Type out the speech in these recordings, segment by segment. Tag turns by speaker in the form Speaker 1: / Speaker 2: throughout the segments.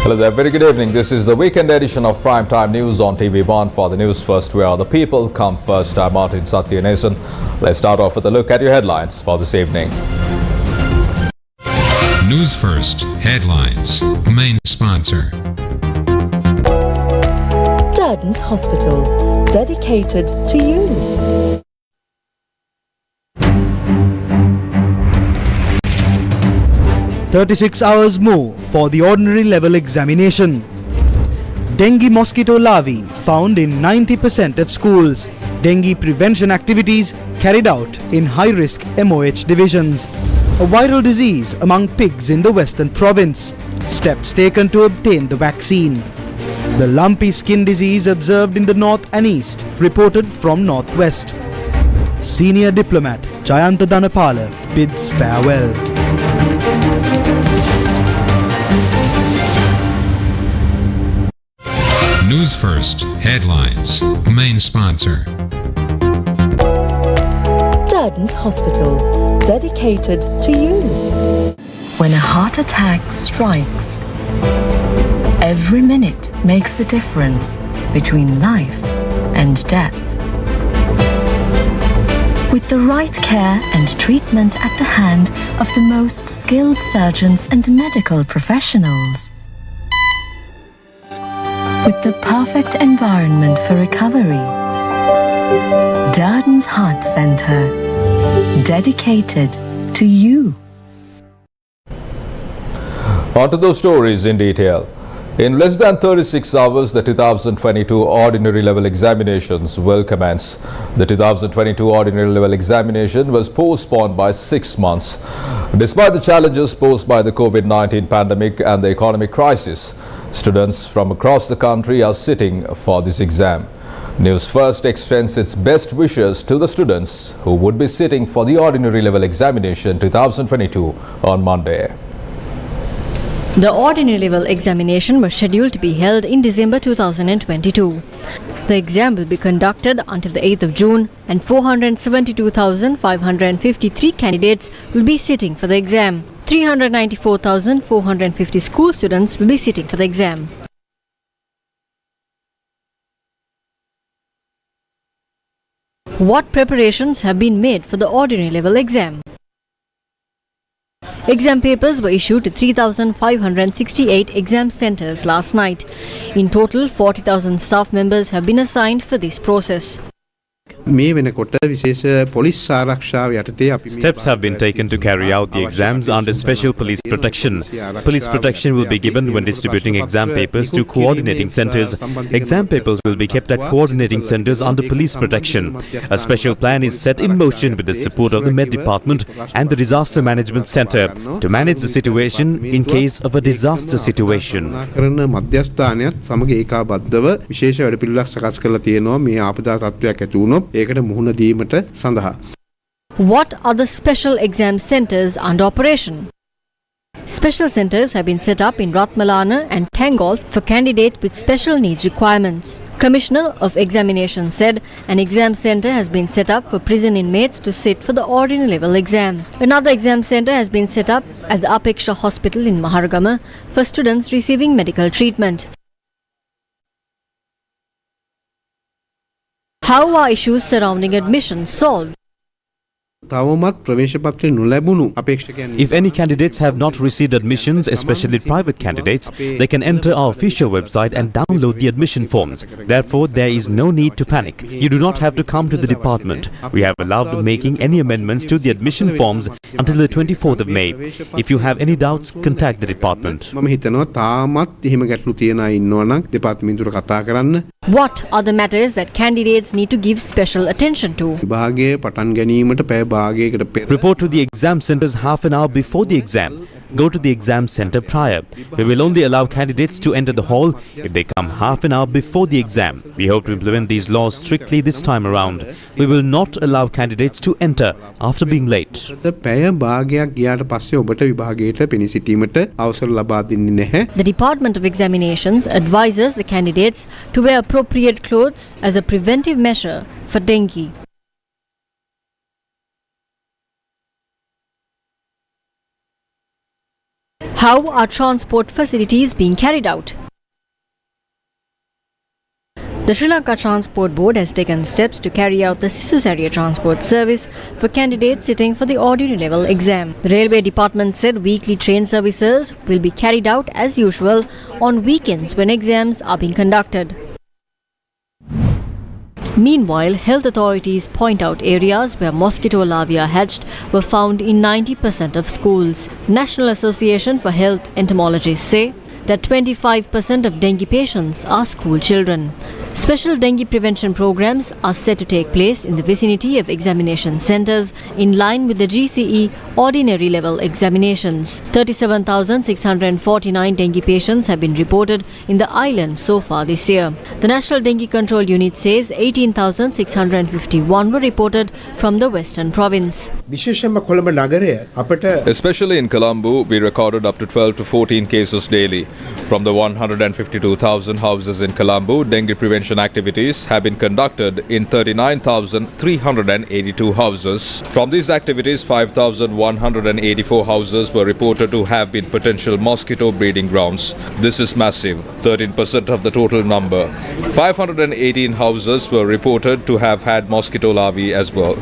Speaker 1: Hello there, very good evening. This is the weekend edition of Primetime News on TV1. For the news first, we are the people come first. I'm Martin Satyanesan. Let's start off with a look at your headlines for this evening.
Speaker 2: News first, headlines. Main sponsor.
Speaker 3: Durden's Hospital, dedicated to you.
Speaker 4: "36 hours more for the ordinary level examination." Dengue mosquito larvae found in 90% of schools. Dengue prevention activities carried out in high-risk MOH divisions. A viral disease among pigs in the Western Province. Steps taken to obtain the vaccine. The lumpy skin disease observed in the north and east, reported from northwest. Senior diplomat Janta Dhanapala bids farewell.
Speaker 2: News first, headlines. Main sponsor.
Speaker 3: Durden's Hospital, dedicated to you. When a heart attack strikes, every minute makes the difference between life and death. With the right care and treatment at the hand of the most skilled surgeons and medical professionals. With the perfect environment for recovery. Durden's Heart Centre, dedicated to you.
Speaker 1: On to those stories in detail. In less than 36 hours, the 2022 ordinary level examinations will commence. The 2022 ordinary level examination was postponed by 6 months. Despite the challenges posed by the COVID-19 pandemic and the economic crisis, students from across the country are sitting for this exam. News First extends its best wishes to the students who would be sitting for the ordinary level examination 2022 on Monday.
Speaker 5: The ordinary level examination was scheduled to be held in December 2022. The exam will be conducted until the 8th of June and 472,553 candidates will be sitting for the exam. 394,450 school students will be sitting for the exam. What preparations have been made for the ordinary level exam? Exam papers were issued to 3,568 exam centres last night. In total, 40,000 staff members have been assigned for this process.
Speaker 6: Steps have been taken to carry out the exams under special police protection. Police protection will be given when distributing exam papers to coordinating centres. Exam papers will be kept at coordinating centres under police protection. A special plan is set in motion with the support of the Med Department and the Disaster Management Centre to manage the situation in case of a disaster situation.
Speaker 5: What are the special exam centres under operation? Special centres have been set up in Ratmalana and Tangol for candidates with special needs requirements. Commissioner of Examination said an exam centre has been set up for prison inmates to sit for the ordinary level exam. Another exam centre has been set up at the Apeksha Hospital in Maharagama for students receiving medical treatment. How are issues surrounding admission solved?
Speaker 6: If any candidates have not received admissions, especially private candidates, they can enter our official website and download the admission forms. Therefore, there is no need to panic. You do not have to come to the department. We have allowed making any amendments to the admission forms until the 24th of May. If you have any doubts, contact the department.
Speaker 5: What are the matters that candidates need to give special attention to?
Speaker 6: Report to the exam centres half an hour before the exam. Go to the exam centre prior. We will only allow candidates to enter the hall if they come half an hour before the exam. We hope to implement these laws strictly this time around. We will not allow candidates to enter after being late.
Speaker 5: The Department of Examinations advises the candidates to wear appropriate clothes as a preventive measure for dengue. How are transport facilities being carried out? The Sri Lanka Transport Board has taken steps to carry out the Divisavia Transport service for candidates sitting for the ordinary level exam. The Railway Department said weekly train services will be carried out as usual on weekends when exams are being conducted. Meanwhile, health authorities point out areas where mosquito larvae are hatched were found in 90% of schools. National Association for Health Entomologists say that 25% of dengue patients are school children. Special dengue prevention programs are set to take place in the vicinity of examination centres in line with the GCE ordinary level examinations. 37,649 dengue patients have been reported in the island so far this year. The National Dengue Control Unit says 18,651 were reported from the Western Province.
Speaker 1: Especially in Colombo, we recorded up to 12 to 14 cases daily. From the 152,000 houses in Colombo, dengue prevention activities have been conducted in 39,382 houses. From these activities, 5,184 houses were reported to have been potential mosquito breeding grounds. This is massive, 13% of the total number. 518 houses were reported to have had mosquito larvae as well.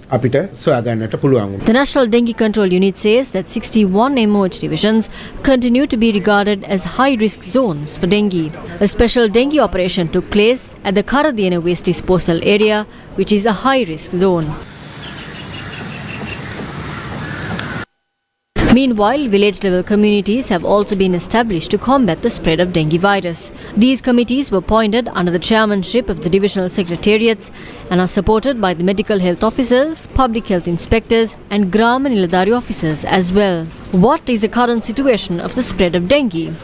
Speaker 5: The National Dengue Control Unit says that 61 MOH divisions continue to be regarded as high-risk zones for dengue. A special dengue operation took place at the Karadiyana Waste Disposal area, which is a high-risk zone. Meanwhile, village-level communities have also been established to combat the spread of dengue virus. These committees were appointed under the chairmanship of the divisional secretariats and are supported by the medical health officers, public health inspectors and Gram and Niladhari officers as well. What is the current situation of the spread of dengue?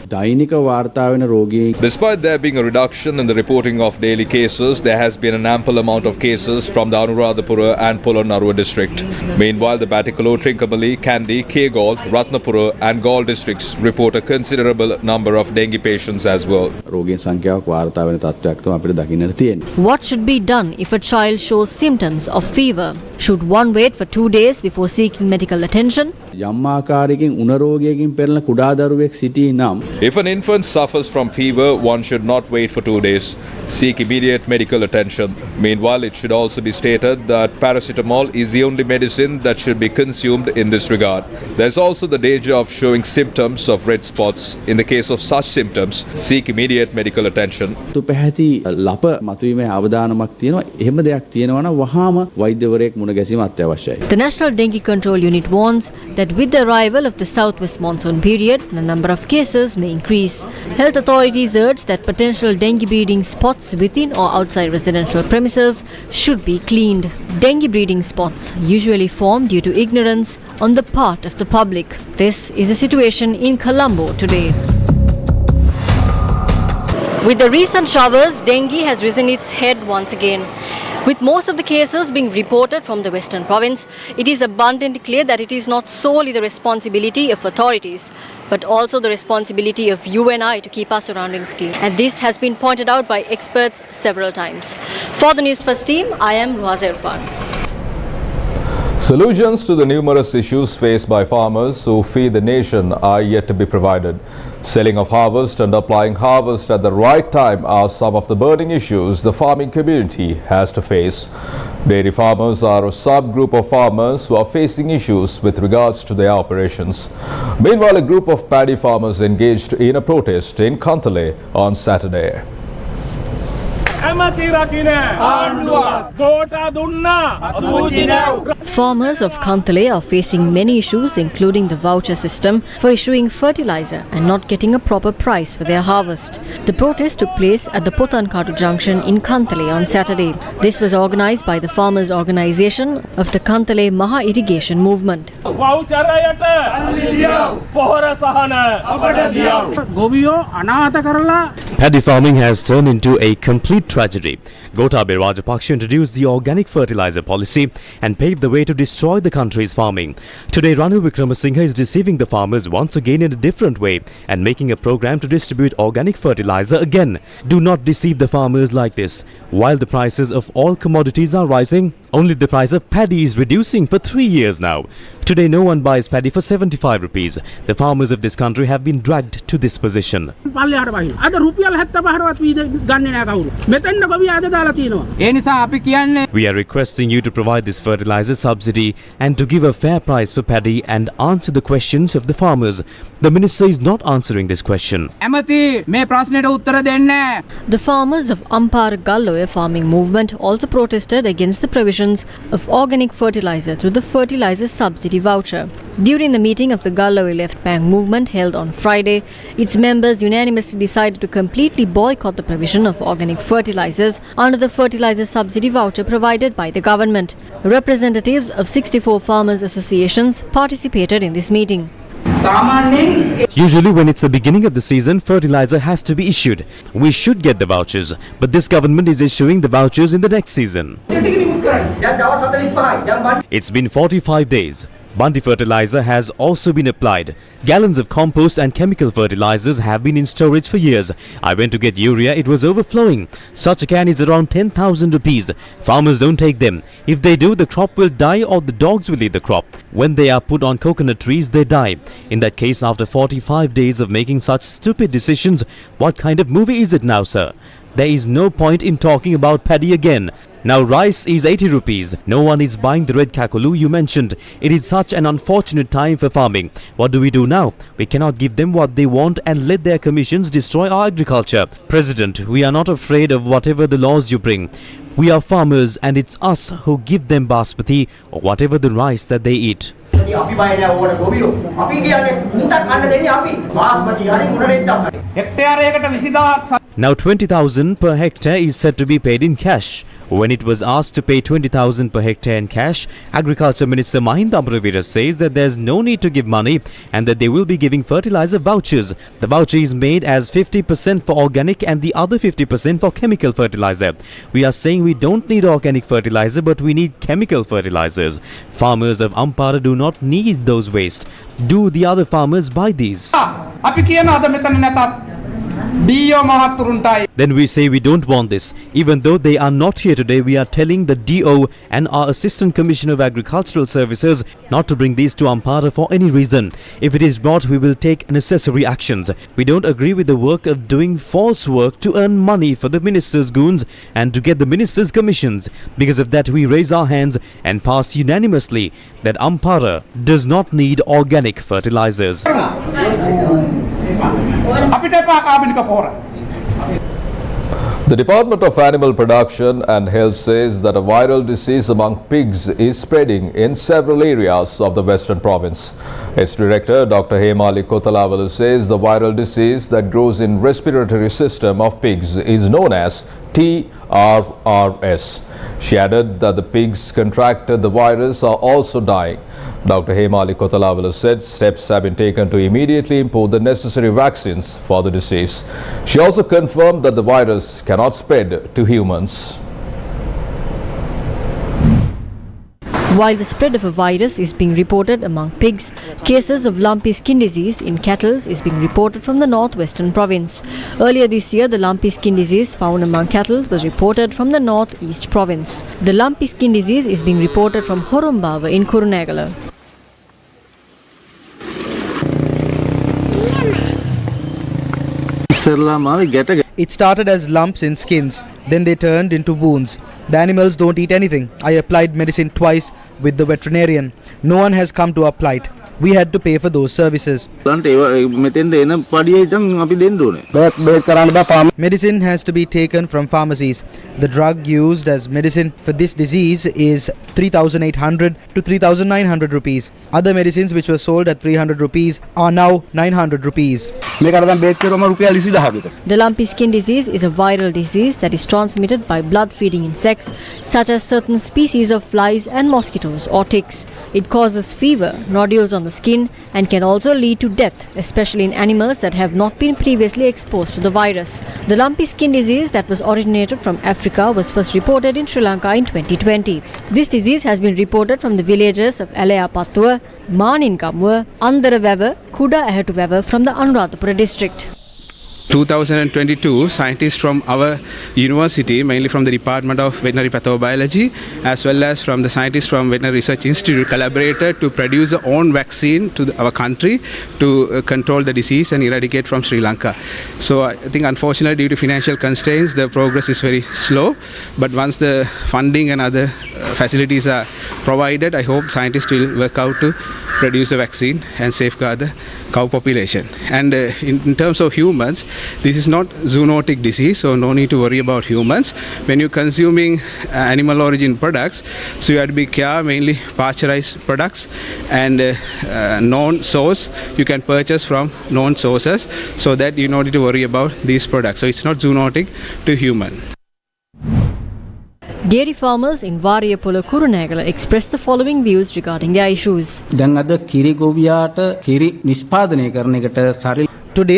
Speaker 1: Despite there being a reduction in the reporting of daily cases, there has been an ample amount of cases from the Anuradhapura and Polonnaruwa district. Meanwhile, the Batticaloa, Trincomalee, Kandy, Kegol, Ratnapura and Galle districts report a considerable number of dengue patients as well.
Speaker 5: What should be done if a child shows symptoms of fever? Should one wait for 2 days before seeking medical attention?
Speaker 1: If an infant suffers from fever, one should not wait for 2 days. Seek immediate medical attention. Meanwhile, it should also be stated that paracetamol is the only medicine that should be consumed in this regard. There is also the danger of showing symptoms of red spots. In the case of such symptoms, seek immediate medical attention.
Speaker 5: The National Dengue Control Unit warns that with the arrival of the southwest monsoon period, the number of cases may increase. Health authorities urge that potential dengue breeding spots within or outside residential premises should be cleaned. Dengue breeding spots usually form due to ignorance on the part of the public. This is the situation in Colombo today. With the recent showers, dengue has risen its head once again. With most of the cases being reported from the Western Province, it is abundantly clear that it is not solely the responsibility of authorities, but also the responsibility of you and I to keep our surroundings clean. And this has been pointed out by experts several times. For the News First team, I am Ruhaza Irfan.
Speaker 1: Solutions to the numerous issues faced by farmers who feed the nation are yet to be provided. Selling of harvest and applying harvest at the right time are some of the burning issues the farming community has to face. Dairy farmers are a subgroup of farmers who are facing issues with regards to their operations. Meanwhile, a group of paddy farmers engaged in a protest in Kantale on Saturday.
Speaker 5: Farmers of Kantale are facing many issues, including the voucher system for issuing fertilizer and not getting a proper price for their harvest. The protest took place at the Pothankatu junction in Kantale on Saturday. This was organized by the farmers' organization of the Kantale Maha Irrigation Movement.
Speaker 6: Paddy farming has turned into a complete tragedy. Gotabaya Rajapaksa introduced the organic fertilizer policy and paved the way to destroy the country's farming. Today, Ranil Wickramasinghe is deceiving the farmers once again in a different way and making a program to distribute organic fertilizer again. Do not deceive the farmers like this. While the prices of all commodities are rising, only the price of paddy is reducing for 3 years now. Today no one buys paddy for 75 rupees. The farmers of this country have been dragged to this position.
Speaker 7: We
Speaker 6: are requesting you to provide this fertilizer subsidy and to give a fair price for paddy and answer the questions of the farmers. The minister is not answering this question.
Speaker 5: The farmers of Ampara Galloya farming movement also protested against the provisions of organic fertilizer through the fertilizer subsidy voucher. During the meeting of the Galloya Left Bank movement held on Friday, its members unanimously decided to completely boycott the provision of organic fertilizers under the fertilizer subsidy voucher provided by the government. Representatives of 64 farmers associations participated in this meeting.
Speaker 6: Usually when it's the beginning of the season, fertilizer has to be issued. We should get the vouchers, but this government is issuing the vouchers in the next season. It's been 45 days. Bundy fertilizer has also been applied. Gallons of compost and chemical fertilizers have been in storage for years. I went to get urea, it was overflowing. Such a can is around 10,000 rupees. Farmers don't take them. If they do, the crop will die or the dogs will eat the crop. When they are put on coconut trees, they die. In that case, after 45 days of making such stupid decisions, what kind of movie is it now, sir? There is no point in talking about paddy again. Now rice is 80 rupees. No one is buying the red kakulu you mentioned. It is such an unfortunate time for farming. What do we do now? We cannot give them what they want and let their commissions destroy our agriculture. President, we are not afraid of whatever the laws you bring. We are farmers and it's us who give them basmati or whatever the rice that they eat. Now 20,000 per hectare is said to be paid in cash. When it was asked to pay 20,000 per hectare in cash, Agriculture Minister Mahinda Amravira says that there's no need to give money and that they will be giving fertilizer vouchers. The voucher is made as 50% for organic and the other 50% for chemical fertilizer. We are saying we don't need organic fertilizer but we need chemical fertilizers. Farmers of Ampara do not need those waste. Do the other farmers buy these? Then we say we don't want this. Even though they are not here today, we are telling the DO and our Assistant Commissioner of Agricultural Services not to bring these to Ampara for any reason. If it is brought, we will take necessary actions. We don't agree with the work of doing false work to earn money for the minister's goons and to get the minister's commissions. Because of that, we raise our hands and pass unanimously that Ampara does not need organic fertilizers.
Speaker 1: The Department of Animal Production and Health says that a viral disease among pigs is spreading in several areas of the Western Province. Its director, Dr. Hemali Kotalavalu, says the viral disease that grows in respiratory system of pigs is known as TRRS. She added that the pigs contracted the virus are also dying. Dr. Hemali Kotalavalu said steps have been taken to immediately import the necessary vaccines for the disease. She also confirmed that the virus cannot spread to humans.
Speaker 5: While the spread of a virus is being reported among pigs, cases of lumpy skin disease in cattle is being reported from the northwestern province. Earlier this year, the lumpy skin disease found among cattle was reported from the northeast province. The lumpy skin disease is being reported from Horumbawa in Kurunegala.
Speaker 4: It started as lumps in skins, then they turned into wounds. The animals don't eat anything. I applied medicine twice with the veterinarian. No one has come to our plight. We had to pay for those services. Medicine has to be taken from pharmacies. The drug used as medicine for this disease is 3,800 to 3,900 rupees. Other medicines which were sold at 300 rupees are now 900 rupees.
Speaker 5: The lumpy skin disease is a viral disease that is transmitted by blood-feeding insects such as certain species of flies and mosquitoes or ticks. It causes fever, nodules on the skin and can also lead to death, especially in animals that have not been previously exposed to the virus. The lumpy skin disease that was originated from Africa was first reported in Sri Lanka in 2020. This disease has been reported from the villages of Alayapattuwa, Maningamwa, Andaraweva, Kuda Ahatuweva from the Anuradhapura district.
Speaker 7: 2022, scientists from our university, mainly from the Department of Veterinary Pathobiology, as well as from the scientists from Veterinary Research Institute, collaborated to produce their own vaccine to our country to control the disease and eradicate from Sri Lanka. So I think unfortunately due to financial constraints, the progress is very slow. But once the funding and other facilities are provided, I hope scientists will work out to produce a vaccine and safeguard the cow population. And in terms of humans, this is not zoonotic disease, so no need to worry about humans. When you're consuming animal origin products, so you have to be careful, mainly pasteurized products and known source you can purchase from known sources, so that you don't need to worry about these products. So it's not zoonotic to human.
Speaker 5: Dairy farmers in Variyapula Kurunegala expressed the following views regarding their issues.
Speaker 4: Today,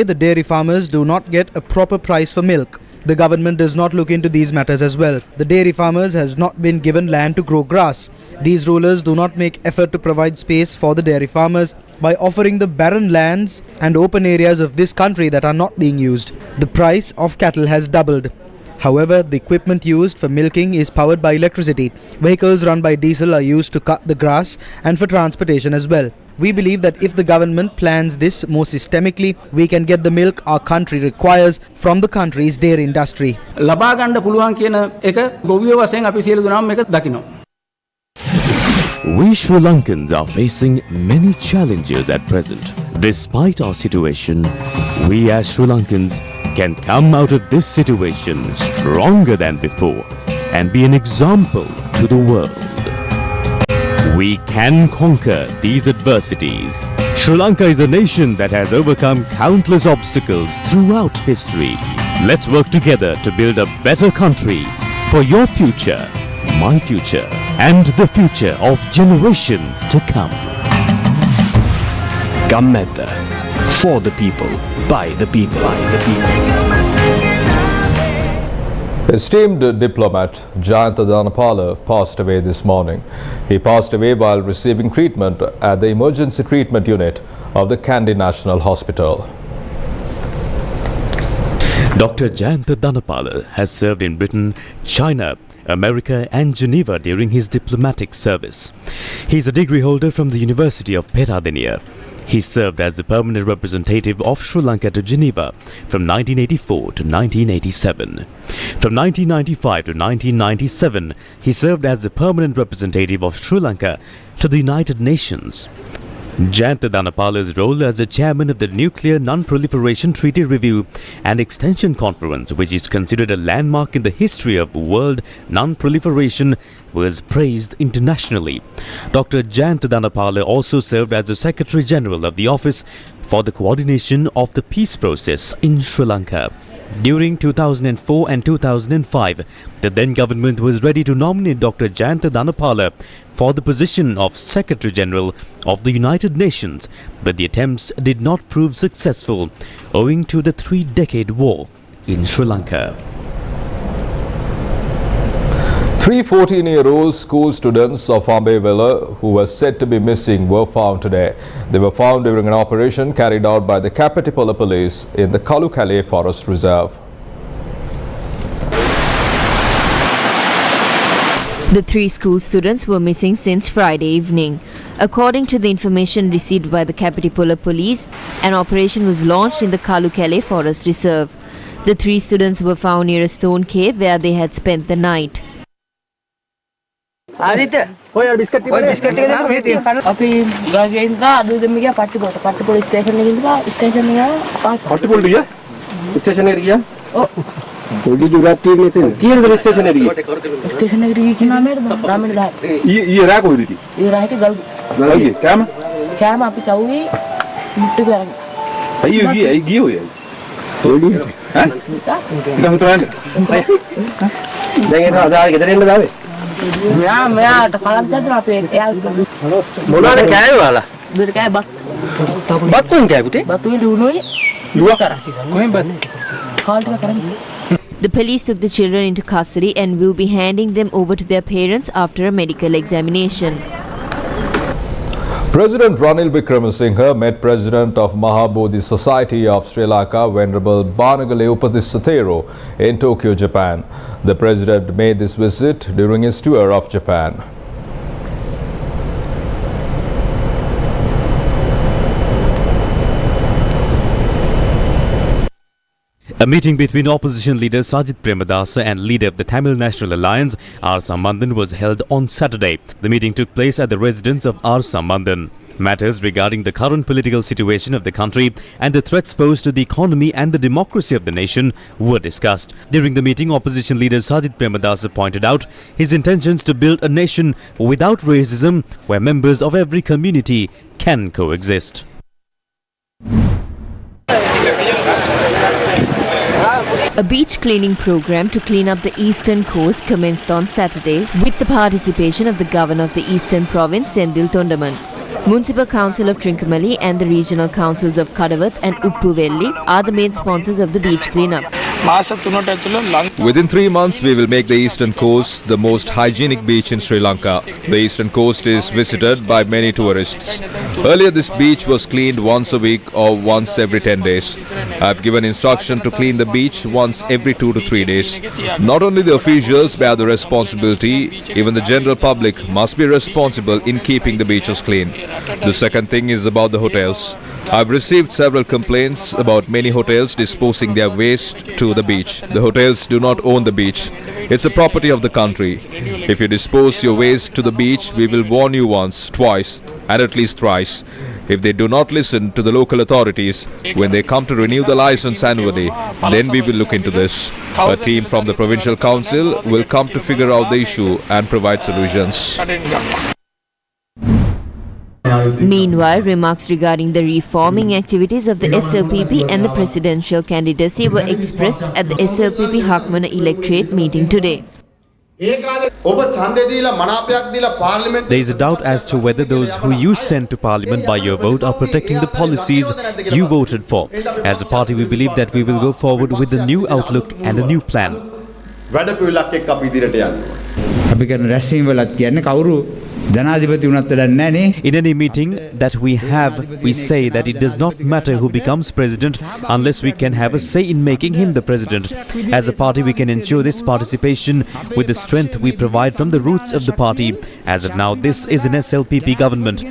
Speaker 4: the dairy farmers do not get a proper price for milk. The government does not look into these matters as well. The dairy farmers has not been given land to grow grass. These rulers do not make effort to provide space for the dairy farmers by offering the barren lands and open areas of this country that are not being used. The price of cattle has doubled. However, the equipment used for milking is powered by electricity. Vehicles run by diesel are used to cut the grass and for transportation as well. We believe that if the government plans this more systemically, we can get the milk our country requires from the country's dairy industry.
Speaker 8: We Sri Lankans are facing many challenges at present. Despite our situation, we as Sri Lankans can come out of this situation stronger than before and be an example to the world. We can conquer these adversities. Sri Lanka is a nation that has overcome countless obstacles throughout history. Let's work together to build a better country for your future, my future, and the future of generations to come. Gammetta, for the people, by the people, by the people.
Speaker 1: Esteemed diplomat Janta Dhanapala passed away this morning. He passed away while receiving treatment at the emergency treatment unit of the Kandy National Hospital.
Speaker 6: Dr. Janta Dhanapala has served in Britain, China, America and Geneva during his diplomatic service. He is a degree holder from the University of Peradeniya. He served as the permanent representative of Sri Lanka to Geneva from 1984 to 1987. From 1995 to 1997, he served as the permanent representative of Sri Lanka to the United Nations. Janta Dhanapala's role as the chairman of the Nuclear Non-Proliferation Treaty Review and Extension Conference, which is considered a landmark in the history of world non-proliferation, was praised internationally. Dr. Janta Dhanapala also served as the Secretary General of the Office for the Coordination of the Peace Process in Sri Lanka. During 2004 and 2005, the then government was ready to nominate Dr. Janta Dhanapala for the position of Secretary General of the United Nations, but the attempts did not prove successful owing to the three-decade war in Sri Lanka.
Speaker 1: 3 14-year-old school students of Ambevilla who were said to be missing were found today. They were found during an operation carried out by the Kapatipola police in the Kalukale Forest Reserve.
Speaker 9: The 3 school students were missing since Friday evening. According to the information received by the Kapatipola police, an operation was launched in the Kalukale Forest Reserve. The 3 students were found near a stone cave where they had spent the night. The police took the children into custody and will be handing them over to their parents after a medical examination.
Speaker 1: President Ranil Wickremesinghe met President of Mahabodhi Society of Sri Lanka, Venerable Banagale Upadhyayatthero in Tokyo, Japan. The President made this visit during his tour of Japan.
Speaker 6: A meeting between opposition leader Sajith Premadasa and leader of the Tamil National Alliance, R. Sambandhan, was held on Saturday. The meeting took place at the residence of R. Sambandhan. Matters regarding the current political situation of the country and the threats posed to the economy and the democracy of the nation were discussed. During the meeting, opposition leader Sajith Premadasa pointed out his intentions to build a nation without racism, where members of every community can coexist.
Speaker 9: A beach cleaning program to clean up the eastern coast commenced on Saturday with the participation of the governor of the eastern province, Sendil Tondaman. Municipal Council of Trincomalee and the regional councils of Kadavath and Uppuvelli are the main sponsors of the beach cleanup.
Speaker 1: Within 3 months, we will make the eastern coast the most hygienic beach in Sri Lanka. The eastern coast is visited by many tourists. Earlier, this beach was cleaned once a week or once every 10 days. I have given instruction to clean the beach once every 2 to 3 days. Not only the officials bear the responsibility, even the general public must be responsible in keeping the beaches clean. The second thing is about the hotels. I have received several complaints about many hotels disposing their waste to the beach. The hotels do not own the beach. It's a property of the country. If you dispose your waste to the beach, we will warn you once, twice, and at least thrice. If they do not listen to the local authorities when they come to renew the license annually, then we will look into this. A team from the provincial council will come to figure out the issue and provide solutions.
Speaker 9: Meanwhile, remarks regarding the reforming activities of the SLPP and the presidential candidacy were expressed at the SLPP Hakmana electorate meeting today.
Speaker 6: There is a doubt as to whether those who you send to parliament by your vote are protecting the policies you voted for. As a party, we believe that we will go forward with a new outlook and a new plan. In any meeting that we have, we say that it does not matter who becomes president unless we can have a say in making him the president. As a party, we can ensure this participation with the strength we provide from the roots of the party. As of now, this is an SLPP government.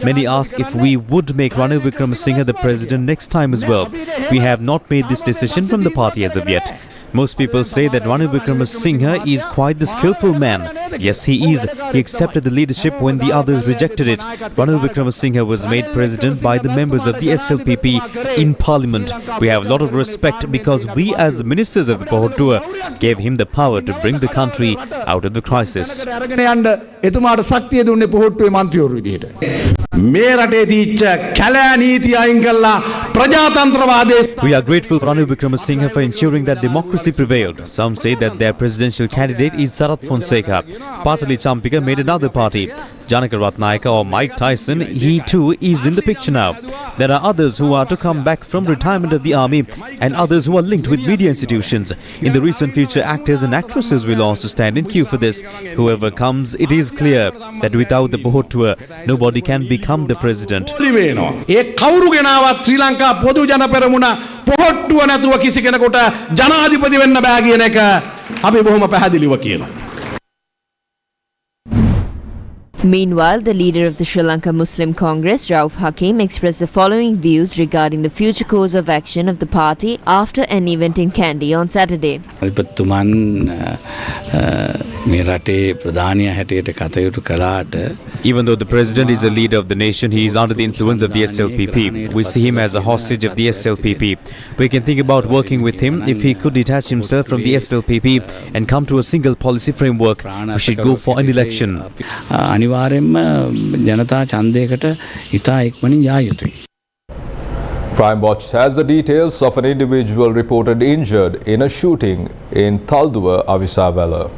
Speaker 6: Many ask if we would make Ranil Wickremesinghe the president next time as well. We have not made this decision from the party as of yet. Most people say that Ranil Wickremesinghe is quite the skillful man. Yes, he is. He accepted the leadership when the others rejected it. Ranil Wickremesinghe was made president by the members of the SLPP in parliament. We have a lot of respect because we as the ministers of the Pohottuwa gave him the power to bring the country out of the crisis. We are grateful for Ranil Wickremesinghe for ensuring that democracy prevailed. Some say that their presidential candidate is Sarath Fonseca. Patali Champika made another party. Janaka Ratnayaka or Mike Tyson, he too is in the picture now. There are others who are to come back from retirement of the army and others who are linked with media institutions. In the recent future, actors and actresses will also stand in queue for this. Whoever comes, it is clear that without the Pohottuwa, nobody can become the president.
Speaker 9: Meanwhile, the leader of the Sri Lanka Muslim Congress, Rauf Hakeem, expressed the following views regarding the future course of action of the party after an event in Kandy on Saturday.
Speaker 6: Even though the president is the leader of the nation, he is under the influence of the SLPP. We see him as a hostage of the SLPP. We can think about working with him if he could detach himself from the SLPP and come to a single policy framework. We should go for an election.
Speaker 1: Crime Watch has the details of an individual reported injured in a shooting in Thalduwa, Divisavia.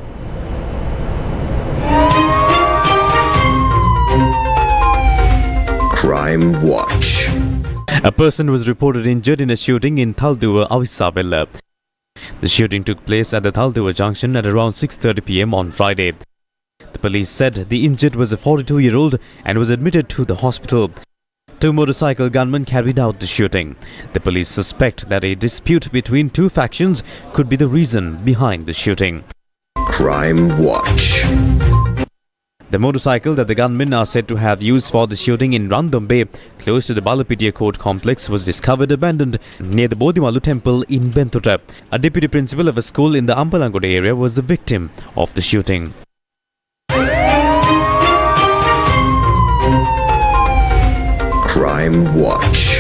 Speaker 10: Crime Watch.
Speaker 6: A person was reported injured in a shooting in Thalduwa, Divisavia. The shooting took place at the Thalduva junction at around 6:30 p.m. on Friday. The police said the injured was a 42-year-old and was admitted to the hospital. 2 motorcycle gunmen carried out the shooting. The police suspect that a dispute between 2 factions could be the reason behind the shooting.
Speaker 10: Crime Watch.
Speaker 6: The motorcycle that the gunmen are said to have used for the shooting in Randombe, close to the Balapitiya court complex, was discovered abandoned near the Bodhimalu temple in Bentuta. A deputy principal of a school in the Ampalangoda area was the victim of the shooting.
Speaker 10: Crime Watch.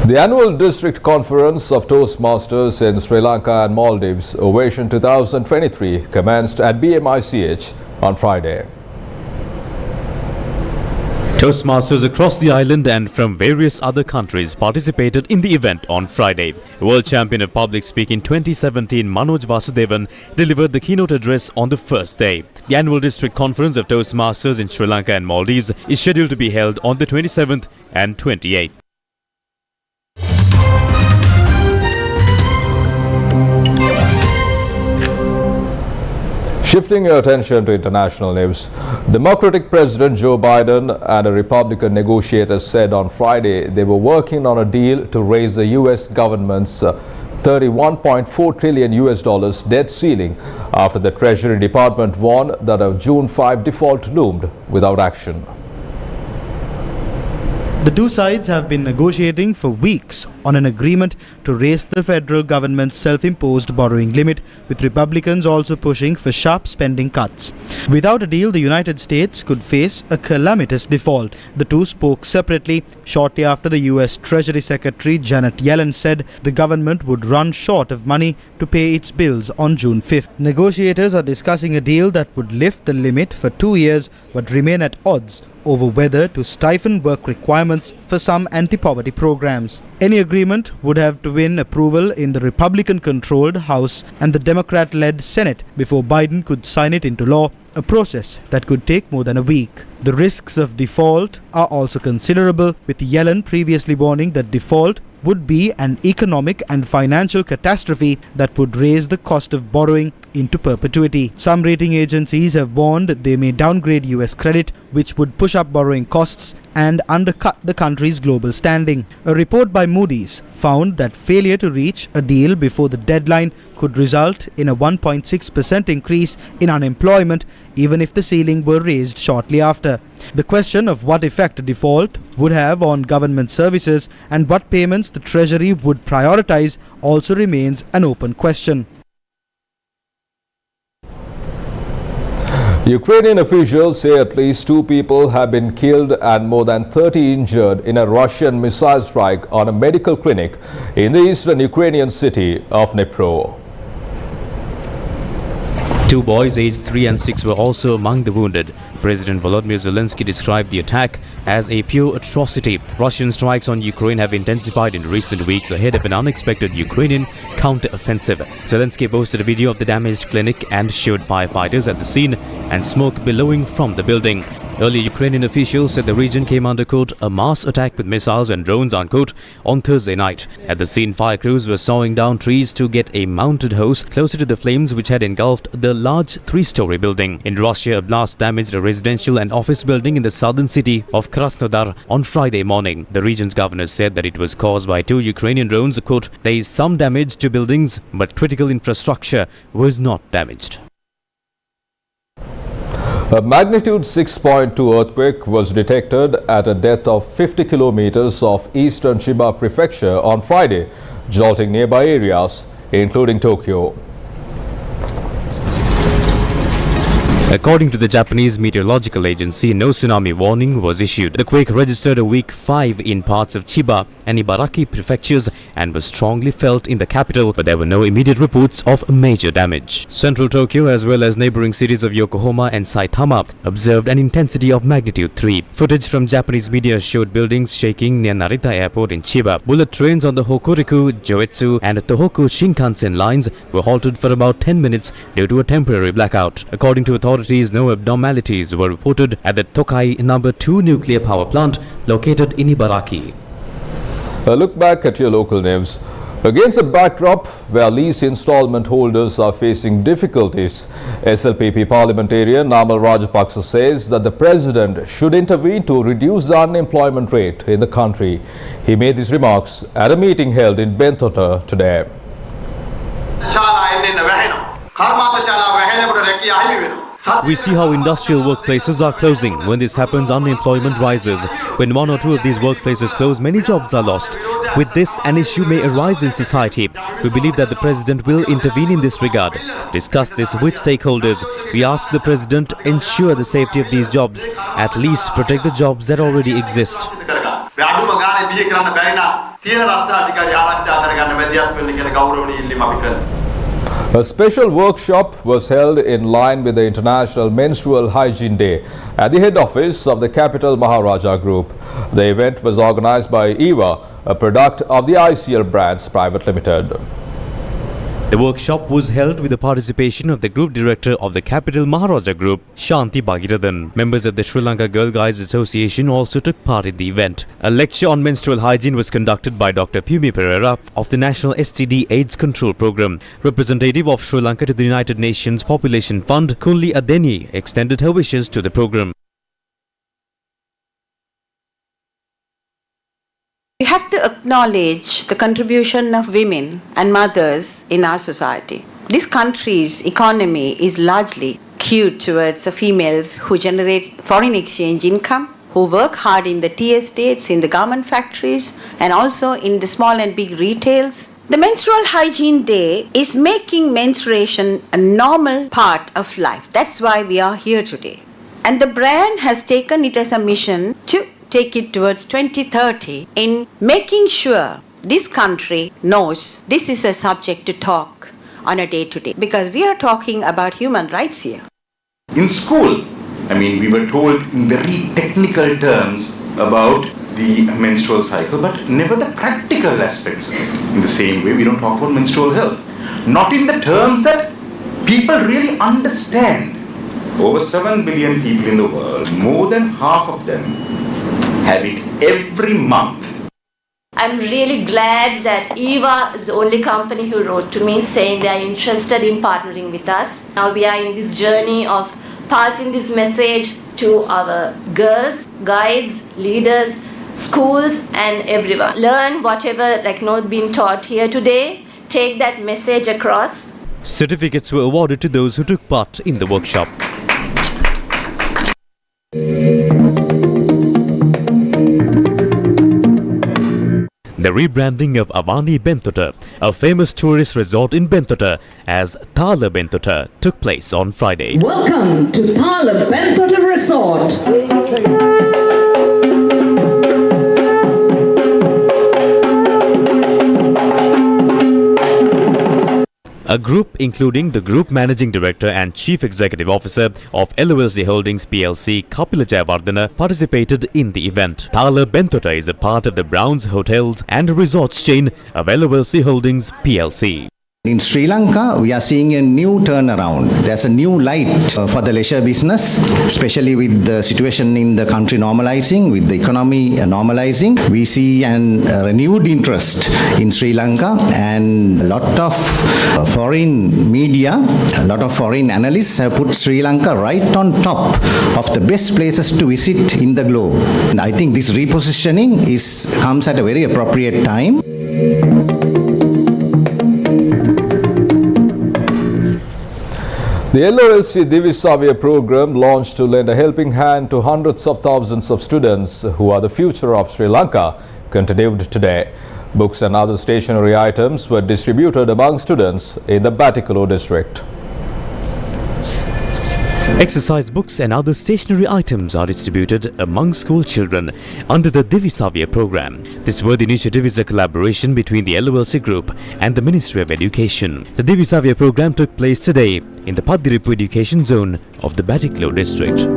Speaker 1: The annual district conference of Toastmasters in Sri Lanka and Maldives, Ovation 2023, commenced at BMICH on Friday.
Speaker 6: Toastmasters across the island and from various other countries participated in the event on Friday. World champion of public speaking 2017 Manoj Vasudevan delivered the keynote address on the first day. The annual district conference of Toastmasters in Sri Lanka and Maldives is scheduled to be held on the 27th and 28th.
Speaker 1: Shifting your attention to international news, Democratic President Joe Biden and a Republican negotiator said on Friday they were working on a deal to raise the U.S. government's $31.4 trillion debt ceiling after the Treasury Department warned that a June 5 default loomed without action.
Speaker 4: The two sides have been negotiating for weeks on an agreement to raise the federal government's self-imposed borrowing limit, with Republicans also pushing for sharp spending cuts. Without a deal, the United States could face a calamitous default. The two spoke separately shortly after the U.S. Treasury Secretary Janet Yellen said the government would run short of money to pay its bills on June 5th. Negotiators are discussing a deal that would lift the limit for 2 years but remain at odds over whether to stifle work requirements for some anti-poverty programs. Any agreement would have to win approval in the Republican-controlled House and the Democrat-led Senate before Biden could sign it into law, a process that could take more than a week. The risks of default are also considerable, with Yellen previously warning that default would be an economic and financial catastrophe that would raise the cost of borrowing into perpetuity. Some rating agencies have warned they may downgrade US credit, which would push up borrowing costs and undercut the country's global standing. A report by Moody's found that failure to reach a deal before the deadline could result in a 1.6% increase in unemployment, even if the ceiling were raised shortly after. The question of what effect a default would have on government services and what payments the Treasury would prioritize also remains an open question.
Speaker 1: Ukrainian officials say at least 2 people have been killed and more than 30 injured in a Russian missile strike on a medical clinic in the eastern Ukrainian city of Dnipro.
Speaker 6: 2 boys aged 3 and 6 were also among the wounded. President Volodymyr Zelensky described the attack as a pure atrocity. Russian strikes on Ukraine have intensified in recent weeks ahead of an unexpected Ukrainian counter-offensive. Zelensky posted a video of the damaged clinic and showed firefighters at the scene and smoke billowing from the building. Earlier, Ukrainian officials said the region came under, quote, a mass attack with missiles and drones, unquote, on Thursday night. At the scene, fire crews were sawing down trees to get a mounted hose closer to the flames which had engulfed the large 3-story building. In Russia, a blast damaged a residential and office building in the southern city of Krasnodar on Friday morning. The region's governor said that it was caused by 2 Ukrainian drones, quote, there is some damage to buildings, but critical infrastructure was not damaged.
Speaker 1: A magnitude 6.2 earthquake was detected at a depth of 50 kilometers of eastern Chiba prefecture on Friday, jolting nearby areas, including Tokyo.
Speaker 6: According to the Japanese meteorological agency, no tsunami warning was issued. The quake registered a weak 5 in parts of Chiba and Ibaraki prefectures and was strongly felt in the capital, but there were no immediate reports of major damage. Central Tokyo, as well as neighboring cities of Yokohama and Saitama, observed an intensity of magnitude 3. Footage from Japanese media showed buildings shaking near Narita Airport in Chiba. Bullet trains on the Hokuriku, Joetsu and Tohoku Shinkansen lines were halted for about 10 minutes due to a temporary blackout. According to authorities, no abnormalities were reported at the Tokai No. 2 nuclear power plant located in Ibaraki.
Speaker 1: A look back at your local news. Against a backdrop where lease installment holders are facing difficulties, SLPP parliamentarian Namal Rajapaksa says that the president should intervene to reduce the unemployment rate in the country. He made these remarks at a meeting held in Bentota today.
Speaker 6: We see how industrial workplaces are closing. When this happens, unemployment rises. When one or two of these workplaces close, many jobs are lost. With this, an issue may arise in society. We believe that the president will intervene in this regard. Discuss this with stakeholders. We ask the president to ensure the safety of these jobs, at least protect the jobs that already exist.
Speaker 1: A special workshop was held in line with the International Menstrual Hygiene Day at the head office of the Capital Maharaja Group. The event was organized by EVA, a product of the ICL Brands Private Limited.
Speaker 6: The workshop was held with the participation of the Group Director of the Capital Maharaja Group, Shanti Bhagirathan. Members of the Sri Lanka Girl Guides Association also took part in the event. A lecture on menstrual hygiene was conducted by Dr. Pumi Pereira of the National STD AIDS Control Program. Representative of Sri Lanka to the United Nations Population Fund, Kunli Adeni, extended her wishes to the program.
Speaker 11: We have to acknowledge the contribution of women and mothers in our society. This country's economy is largely skewed towards the females who generate foreign exchange income, who work hard in the tea estates, in the garment factories, and also in the small and big retails. The Menstrual Hygiene Day is making menstruation a normal part of life. That's why we are here today. And the brand has taken it as a mission to take it towards 2030 in making sure this country knows this is a subject to talk on a day-to-day, because we are talking about human rights here.
Speaker 12: In school, we were told in very technical terms about the menstrual cycle, but never the practical aspects. In the same way, we don't talk about menstrual health. Not in the terms that people really understand. Over 7 billion people in the world, more than half of them have it every month.
Speaker 13: I'm really glad that EVA is the only company who wrote to me saying they are interested in partnering with us. Now we are in this journey of passing this message to our girls, guides, leaders, schools and everyone. Learn whatever being taught here today, take that message across.
Speaker 6: Certificates were awarded to those who took part in the workshop. The rebranding of Avani Bentota, a famous tourist resort in Bentota, as Thala Bentota, took place on Friday.
Speaker 14: Welcome to Thala Bentota Resort.
Speaker 6: A group including the Group Managing Director and Chief Executive Officer of LOLC Holdings PLC, Kapila Jayawardena, participated in the event. Thala Bentota is a part of the Browns Hotels and Resorts chain of LOLC Holdings PLC.
Speaker 15: In Sri Lanka, we are seeing a new turnaround. There's a new light for the leisure business, especially with the situation in the country normalizing, with the economy normalizing. We see a renewed interest in Sri Lanka, and a lot of foreign media, a lot of foreign analysts have put Sri Lanka right on top of the best places to visit in the globe. And I think this repositioning comes at a very appropriate time.
Speaker 1: The LOLC Divisavia Program, launched to lend a helping hand to hundreds of thousands of students who are the future of Sri Lanka, continued today. Books and other stationery items were distributed among students in the Batticaloa district.
Speaker 6: Exercise books and other stationery items are distributed among school children under the Divisavia Program. This worthy initiative is a collaboration between the LOLC Group and the Ministry of Education. The Divisavia Program took place today in the Padiripu Education Zone of the Batticaloa district.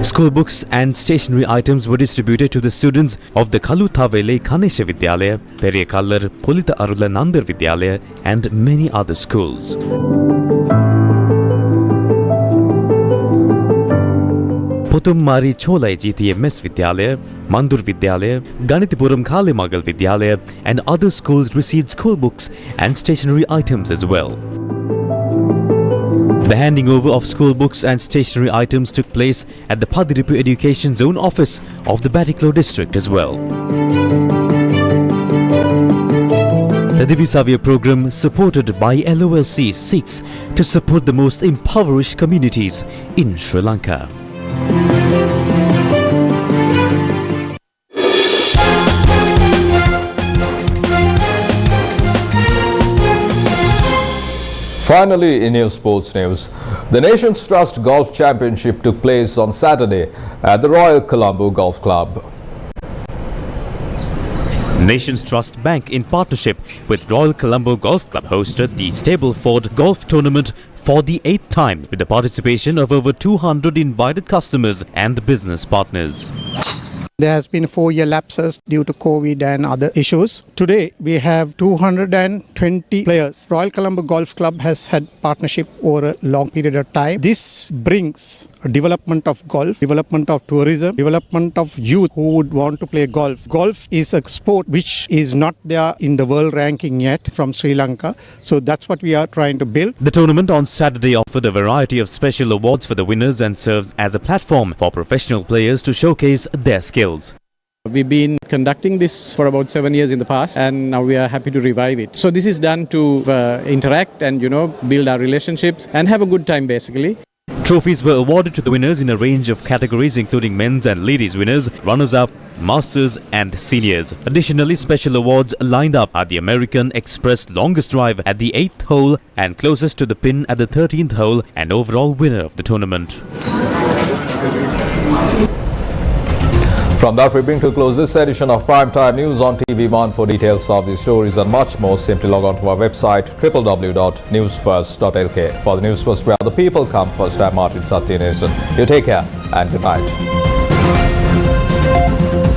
Speaker 6: School books and stationery items were distributed to the students of the Kaluthavele Kanesha Vidyalaya, Periyakallar Pulita Arula Nandar Vidyalaya and many other schools. Kotummari Cholai GTMS Vidyalaya, Mandur Vidyalaya, Ganitipuram Kalimagal Vidyalaya and other schools received school books and stationery items as well. The handing over of school books and stationery items took place at the Padiripu Education Zone office of the Batiklo district as well. The Divisavia Program, supported by LOLC, seeks to support the most impoverished communities in Sri Lanka.
Speaker 1: Finally, in your sports news, the Nations Trust Golf Championship took place on Saturday at the Royal Colombo Golf Club.
Speaker 6: Nations Trust Bank, in partnership with Royal Colombo Golf Club, hosted the Stableford Golf Tournament for the 8th time with the participation of over 200 invited customers and business partners.
Speaker 16: There has been 4-year lapses due to COVID and other issues. Today we have 220 players. Royal Colombo Golf Club has had partnership over a long period of time. This brings development of golf, development of tourism, development of youth who would want to play golf. Golf is a sport which is not there in the world ranking yet from Sri Lanka. So that's what we are trying to build.
Speaker 6: The tournament on Saturday offered a variety of special awards for the winners and serves as a platform for professional players to showcase their skills.
Speaker 17: We've been conducting this for about 7 years in the past, and now we are happy to revive it. So this is done to interact and, build our relationships and have a good time basically.
Speaker 6: Trophies were awarded to the winners in a range of categories including men's and ladies winners, runners-up, masters and seniors. Additionally, special awards lined up are the American Express longest drive at the 8th hole and closest to the pin at the 13th hole and overall winner of the tournament.
Speaker 1: From that, we bring to a close this edition of Primetime News on TV1. For details of these stories and much more, simply log on to our website www.newsfirst.lk. For the News First, where the people come first, I'm Martin Satyanesan. You take care and good night.